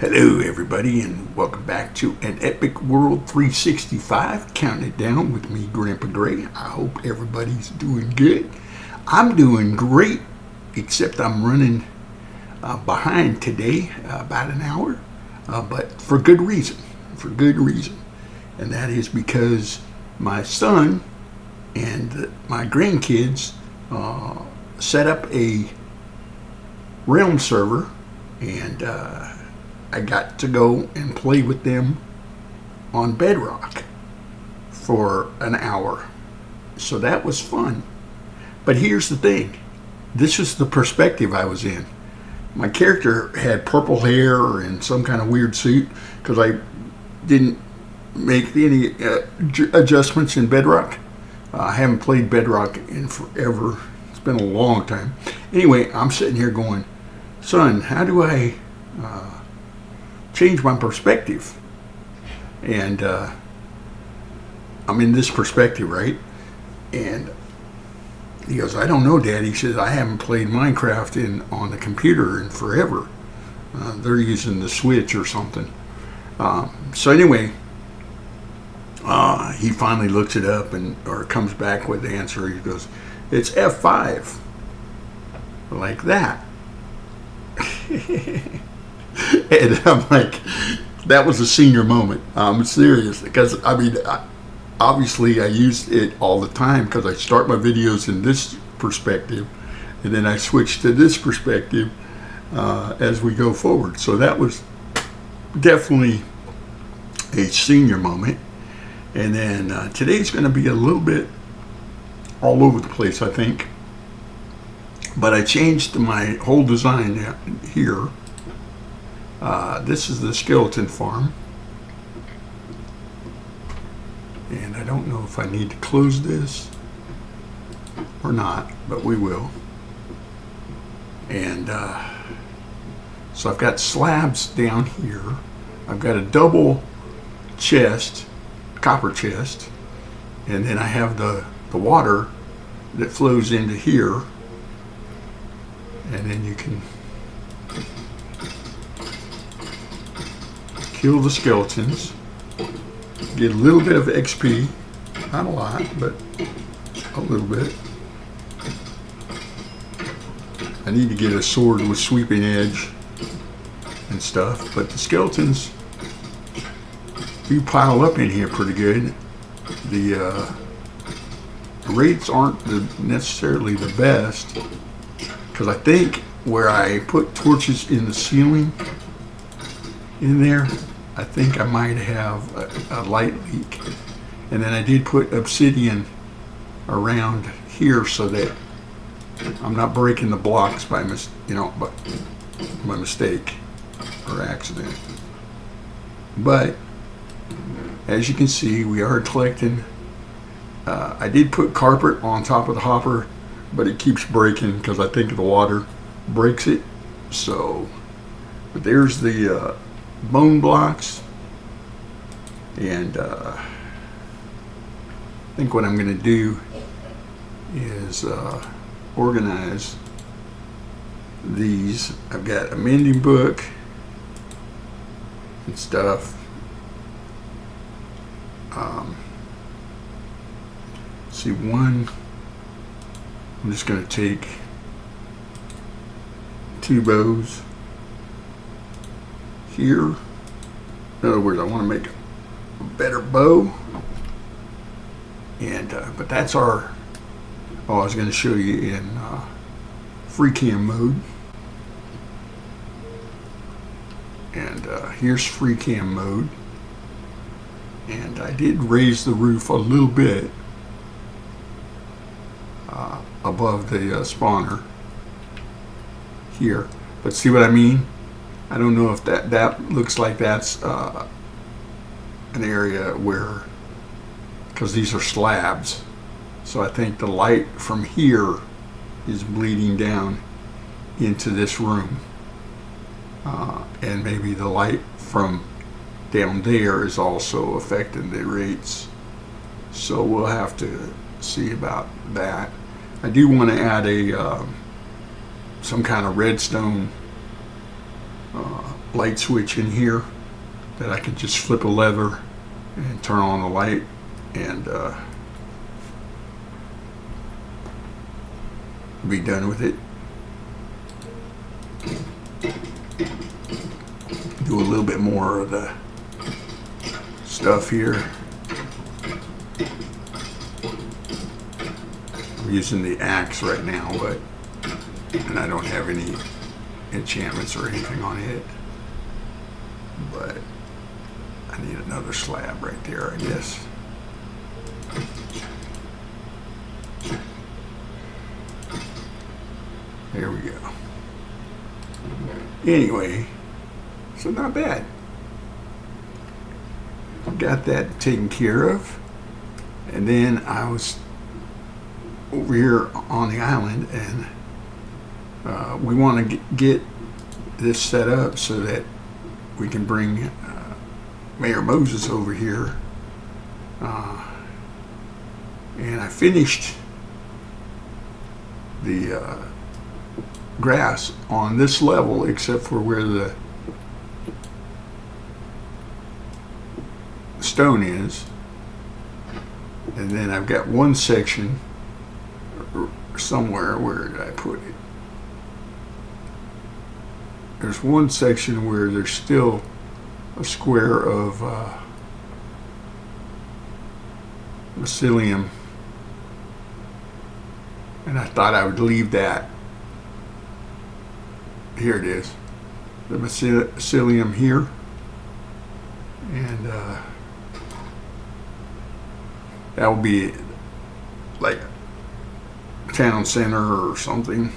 Hello, everybody, and welcome back to an Epic World 365. Counting it down with me, Grandpa Gray. I hope everybody's doing good. I'm doing great, except I'm running behind today about an hour, but for good reason. For good reason. And that is because my son and my grandkids set up a Realm server, and I got to go and play with them on Bedrock for an hour. So that was fun. But here's the thing. This was the perspective I was in. My character had purple hair and some kind of weird suit because I didn't make any adjustments in Bedrock. I haven't played Bedrock in forever. It's been a long time. Anyway, I'm sitting here going, son, how do I change my perspective? And I'm in this perspective, right? And he goes, I don't know, Dad. He says, I haven't played Minecraft on the computer in forever. They're using the Switch or something. So anyway, he finally looks it up or comes back with the answer. He goes, it's F5. Like that. And I'm like, that was a senior moment. I'm serious, because I mean, obviously I used it all the time because I start my videos in this perspective, and then I switch to this perspective as we go forward. So that was definitely a senior moment. And then today's going to be a little bit all over the place, I think. But I changed my whole design here. This is the skeleton farm. And I don't know if I need to close this or not, but we will. And so I've got slabs down here. I've got a double chest, copper chest, and then I have the water that flows into here. And then you can kill the skeletons, get a little bit of XP, not a lot, but a little bit. I need to get a sword with sweeping edge and stuff, but the skeletons do pile up in here pretty good. The rates aren't necessarily the best, because I think where I put torches in the ceiling in there, I think I might have a light leak. And then I did put obsidian around here so that I'm not breaking the blocks by mistake or accident. But as you can see, we are collecting. I did put carpet on top of the hopper, but it keeps breaking because I think the water breaks it. So, but there's the bone blocks, and I think what I'm going to do is organize these. I've got a mending book and stuff. See, one, I'm just going to take 2 bows here. In other words, I want to make a better bow. And but that's our. I was going to show you in free cam mode. And here's free cam mode. And I did raise the roof a little bit above the spawner here. But see what I mean? I don't know if that looks like that's an area where, because these are slabs, so I think the light from here is bleeding down into this room, and maybe the light from down there is also affecting the rates. So we'll have to see about that. I do want to add some kind of redstone light switch in here that I could just flip a lever and turn on the light and be done with it. Do a little bit more of the stuff here. I'm using the axe right now, and I don't have any enchantments or anything on it, but I need another slab right there, I guess. There we go. Anyway, so not bad. Got that taken care of. And then I was over here on the island, and we want to get this set up so that we can bring Mayor Moses over here. And I finished the grass on this level, except for where the stone is. And then I've got one section somewhere. Where did I put it? There's one section where there's still a square of mycelium, and I thought I would leave that. Here it is, the mycelium here, and that will be like town center or something.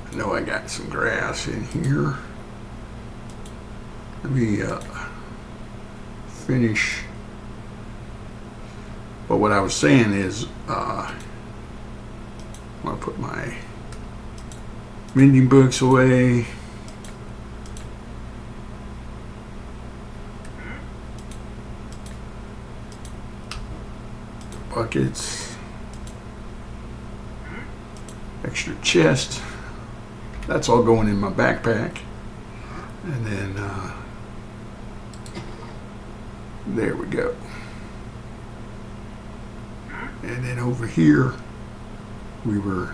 I know I got some grass in here. Let me finish. But what I was saying is, I'm going to put my mending books away. Buckets. Extra chest. That's all going in my backpack. And then, there we go. And then over here, we were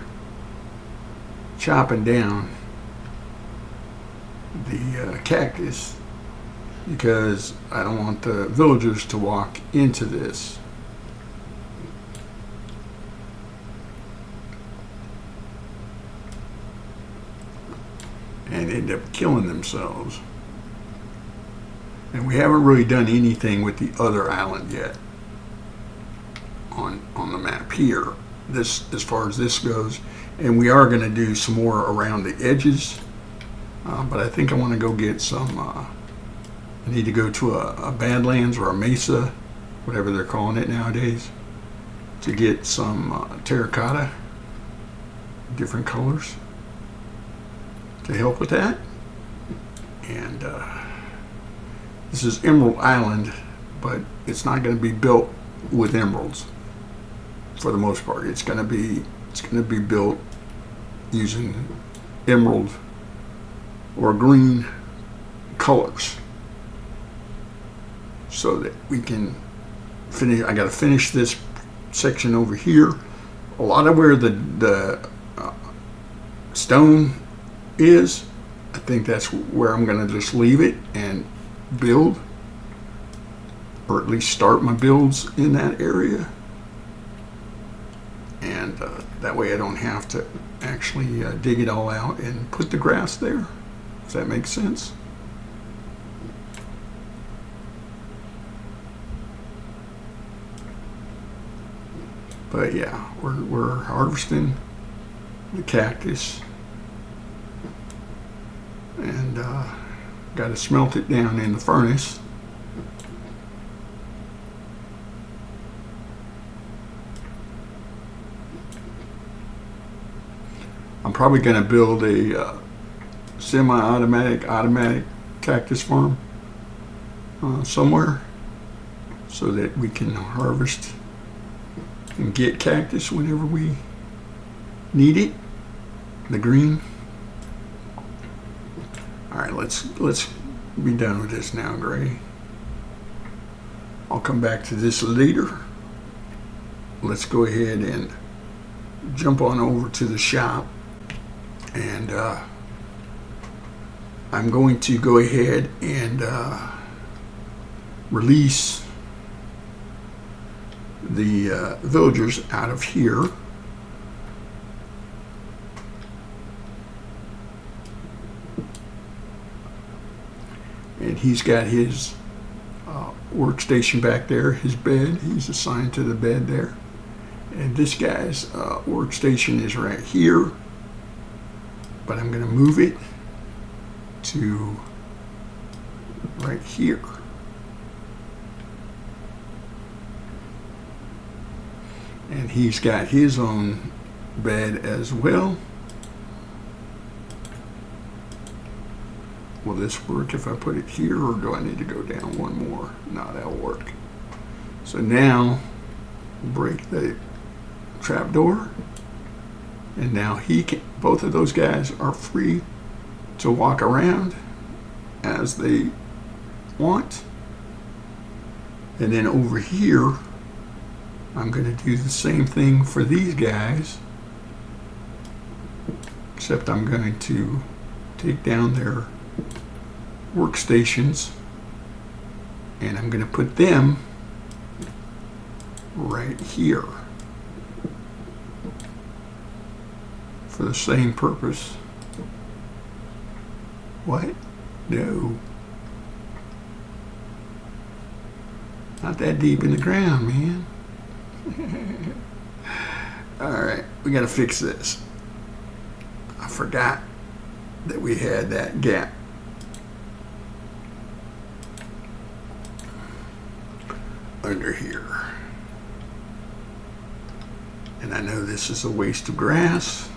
chopping down the cactus because I don't want the villagers to walk into this. And end up killing themselves. And we haven't really done anything with the other island yet on the map here, this as far as this goes. And we are going to do some more around the edges, but I think I want to go get some I need to go to a Badlands or a Mesa, whatever they're calling it nowadays, to get some terracotta, different colors, to help with that. And this is Emerald Island, but it's not going to be built with emeralds for the most part. It's going to be built using emerald or green colors, so that we can finish. I got to finish this section over here. A lot of where the stone is, I think that's where I'm going to just leave it and build, or at least start my builds in that area. And that way I don't have to actually dig it all out and put the grass there. Does that make sense? But yeah, we're harvesting the cactus, and got to smelt it down in the furnace. I'm probably going to build a automatic cactus farm somewhere, so that we can harvest and get cactus whenever we need it. the green. All right, let's be done with this now, Gray. I'll come back to this later. Let's go ahead and jump on over to the shop, and I'm going to go ahead and release the villagers out of here. And he's got his workstation back there, his bed. He's assigned to the bed there. And this guy's workstation is right here. But I'm going to move it to right here. And he's got his own bed as well. Will this work if I put it here, or do I need to go down one more? No, that'll work. So now, break the trapdoor, and now both of those guys are free to walk around as they want. And then over here, I'm going to do the same thing for these guys, except I'm going to take down their workstations, and I'm going to put them right here for the same purpose. What? No. Not that deep in the ground, man. Alright, we got to fix this. I forgot that we had that gap. Under here. And I know this is a waste of grass,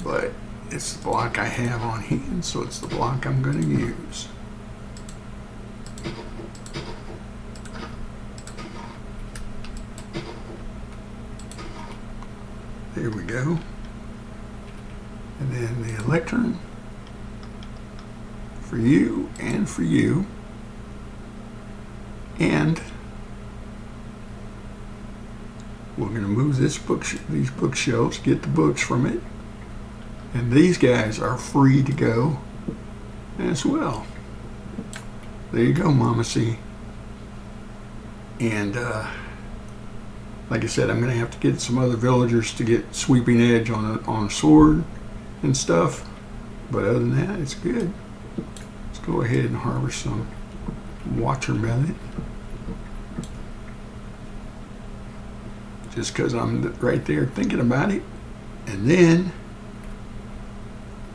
but it's the block I have on hand, so it's the block I'm going to use. There we go. And then the electron for you and for you. And we're going to move these bookshelves, get the books from it. And these guys are free to go as well. There you go, Mama C. And like I said, I'm going to have to get some other villagers to get sweeping edge on a sword and stuff. But other than that, it's good. Let's go ahead and harvest some watermelon. Just because I'm right there thinking about it. And then,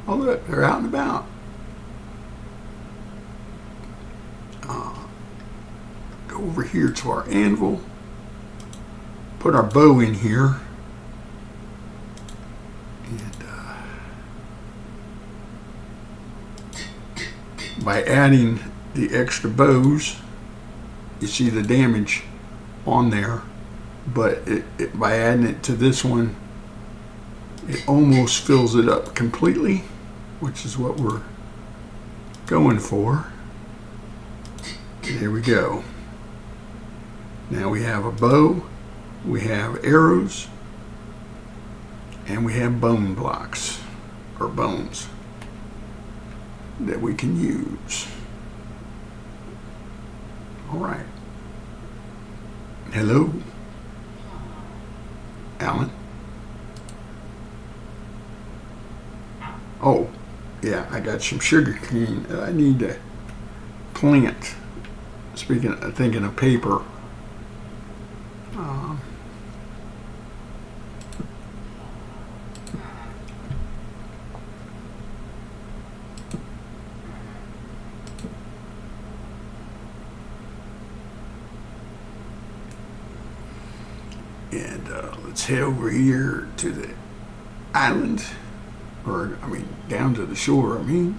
oh look, they're out and about. Go over here to our anvil. Put our bow in here. And by adding the extra bows, you see the damage on there. But by adding it to this one, it almost fills it up completely, which is what we're going for. There we go. Now we have a bow, we have arrows, and we have bone blocks, or bones, that we can use. All right. Hello, Alan. Oh, yeah, I got some sugar cane that I need to plant. Thinking of paper. And let's head over here to the island, or down to the shore, and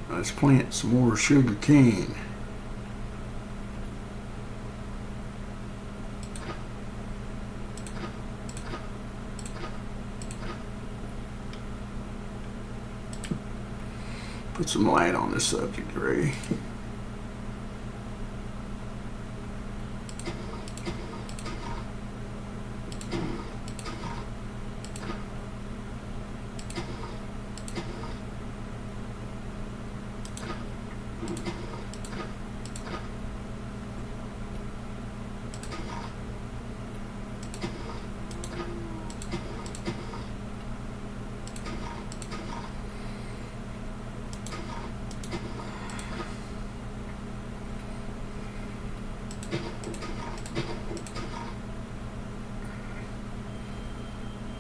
let's plant some more sugar cane. put some light on this subject, Ray.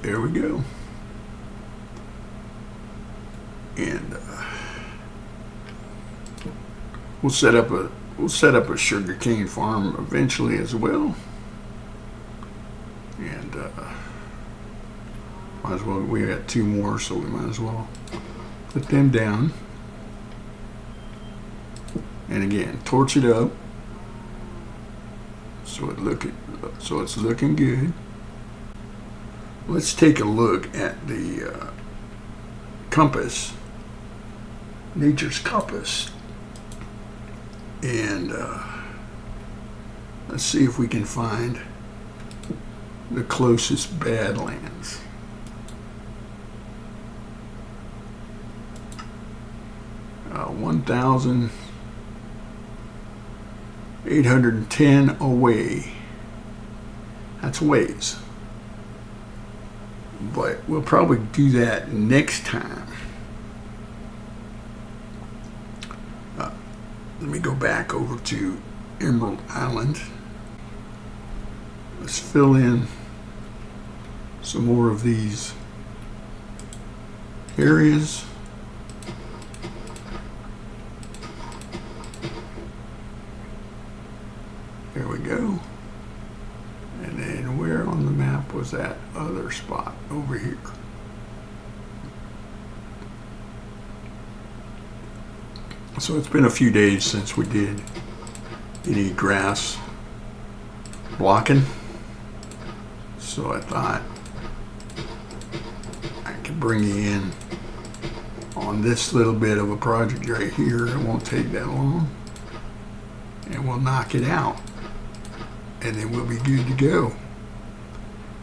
There we go. And we'll set up a sugarcane farm eventually as well. And might as well. We got 2 more, so we might as well put them down. And again, torch it up so it's looking good. Let's take a look at the compass, nature's compass, and let's see if we can find the closest Badlands. Uh, 1,810 away. That's a ways. But we'll probably do that next time. Let me go back over to Emerald Island. Let's fill in some more of these areas. There we go. And then where on the map was that other spot? Over here. So it's been a few days since we did any grass blocking. So I thought I could bring you in on this little bit of a project right here. It won't take that long. And we'll knock it out. And then we'll be good to go.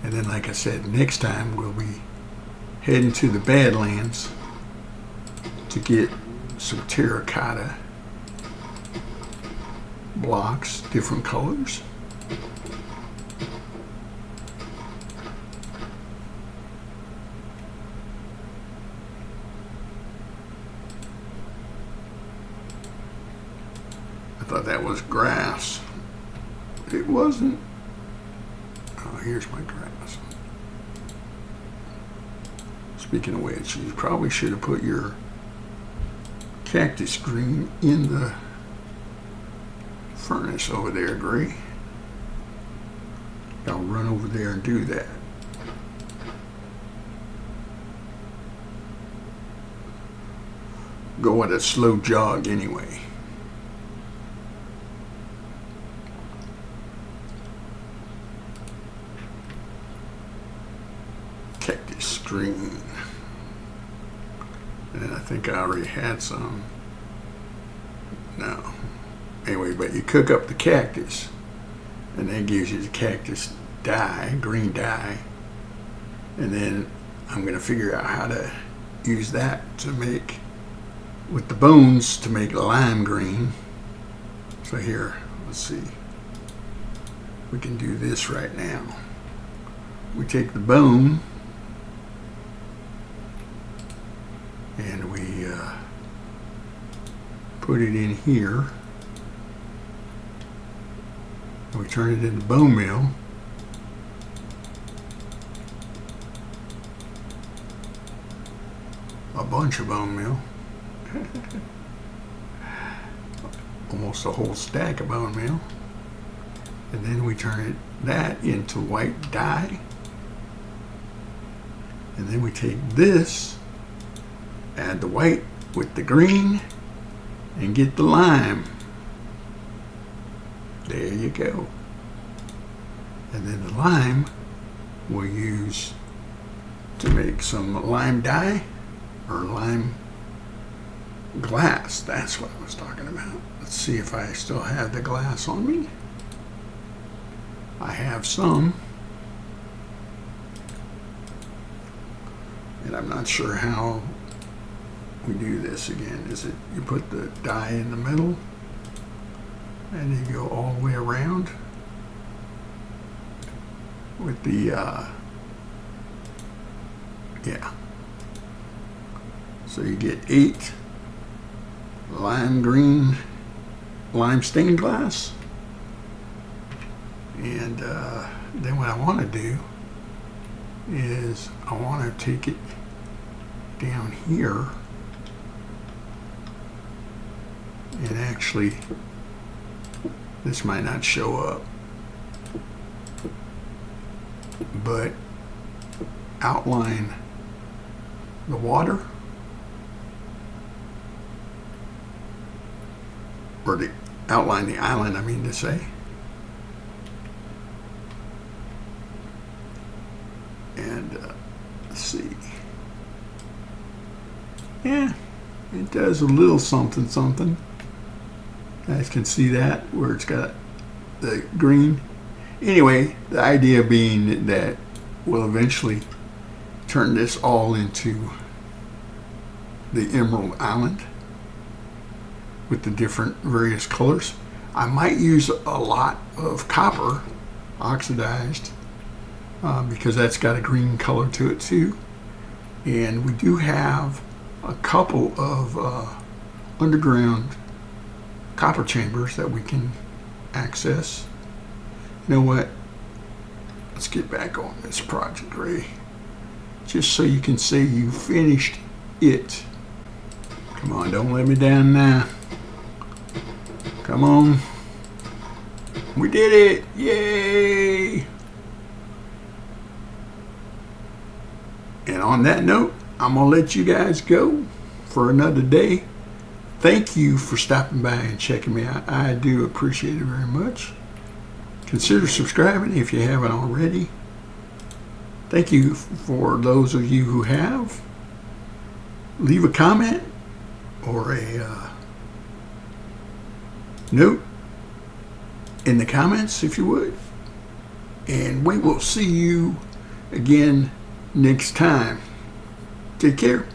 And then, like I said, next time we'll be heading to the Badlands to get some terracotta blocks, different colors. I thought that was grass. It wasn't. Oh, here's my grass. Speaking of which, you probably should have put your cactus green in the furnace over there, Gray. I'll run over there and do that. Go at a slow jog anyway. Cactus green. And I think I already had some. No. Anyway, but you cook up the cactus, and that gives you the cactus dye, green dye. And then I'm going to figure out how to use that to make, with the bones, to make lime green. So here, let's see. We can do this right now. We take the bone, and we put it in here. And we turn it into bone meal. A bunch of bone meal. Almost a whole stack of bone meal. And then we turn that into white dye. And then we take this, add the white with the green, and get the lime. There you go. And then the lime we'll use to make some lime dye, or lime glass. That's what I was talking about. Let's see if I still have the glass on me. I have some. And I'm not sure how we do this again. Is it you put the die in the middle and you go all the way around with the yeah. So you get 8 lime green lime stained glass, and then what I want to do is I want to take it down here and actually, this might not show up, but outline the water, or the outline the island, I mean to say. And let's see. Yeah, it does a little something something. You guys can see that where it's got the green. Anyway, the idea being that we'll eventually turn this all into the Emerald Island with the different various colors. I might use a lot of copper oxidized because that's got a green color to it too. And we do have a couple of underground copper chambers that we can access. You know what? Let's get back on this project, Ray. Just so you can say you finished it. Come on, don't let me down now. Come on. We did it! Yay! And on that note, I'm going to let you guys go for another day. Thank you for stopping by and checking me out. I do appreciate it very much. Consider subscribing if you haven't already. Thank you for those of you who have. Leave a comment or a note in the comments if you would. And we will see you again next time. Take care.